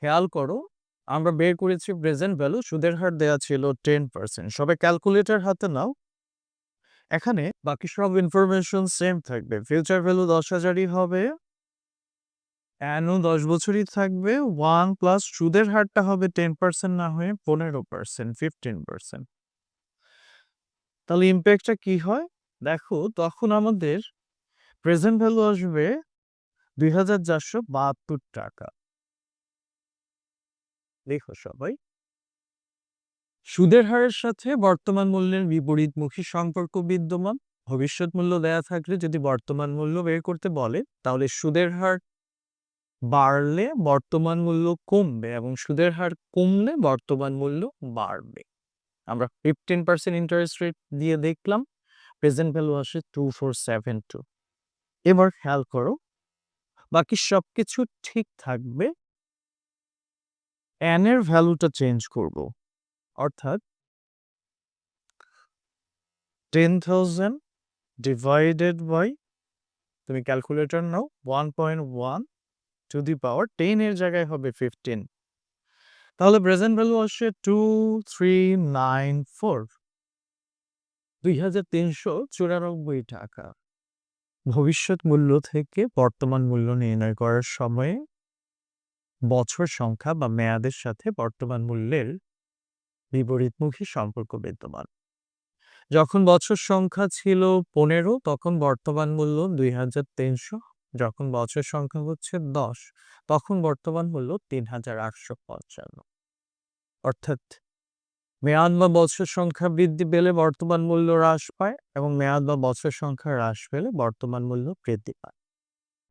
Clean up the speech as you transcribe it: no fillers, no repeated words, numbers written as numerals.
খেয়াল করো, আমরা বের করেছি প্রেজেন্ট ভ্যালু, সুদের হার দেয়া ছিল 10%। সবাই ক্যালকুলেটর হাতে নাও। এখানে বাকি সব ইনফরমেশন সেম থাকবে। ফিউচার ভ্যালু 10,000ই হবে, অ্যানু 10 বছরই থাকবে, 1 প্লাস সুদের হারটা হবে 10% না হয়ে 15%, 15%। তাহলে ইম্প্যাক্টটা কি হয় দেখো, তখন আমাদের প্রেজেন্ট ভ্যালু আসবে 2,472 টাকা। দেখো সবাই, সুদের হারের সাথে বর্তমান মূল্যের বিপরীতমুখী সম্পর্ক বিদ্যমান। ভবিষ্যৎ মূল্য দেয়া থাকলে যদি বর্তমান মূল্য বের করতে বলে, তাহলে সুদের হার বাড়লে বর্তমান মূল্য কমবে এবং সুদের হার কমলে বর্তমান মূল্য বাড়বে। আমরা 15% ইন্টারেস্ট রেট দিয়ে দেখলাম, প্রেজেন্ট ভ্যালু আসে 2472। এবার খেয়াল করো, বাকি সবকিছু ঠিক থাকবে, এন এর ভ্যালুটা চেঞ্জ করব, অর্থাৎ 10,000 ডিভাইডেড বাই, তুমি ক্যালকুলেটর নাও, 1.1 টু দি পাওয়ার 10 এর জায়গায় হবে 15। তাহলে প্রেজেন্ট ভ্যালু আসে 2394, 2,394 টাকা। ভবিষ্যৎ মূল্য থেকে বর্তমান মূল্য নির্ণয় করার সময়ে বছর সংখ্যা বা মেয়াদের সাথে বর্তমান মূল্যের বিপরীতমুখী সম্পর্ক বিদ্যমান। যখন বছর সংখ্যা ছিল 15, তখন বর্তমান মূল্য 2,300। যখন বছর সংখ্যা হচ্ছে 10, তখন বর্তমান মূল্য 3,855। অর্থাৎ মেয়াদ বা বছর সংখ্যা বৃদ্ধি পেলে বর্তমান মূল্য হ্রাস পায় এবং মেয়াদ বা বছর সংখ্যা হ্রাস পেলে বর্তমান মূল্য বৃদ্ধি পায়।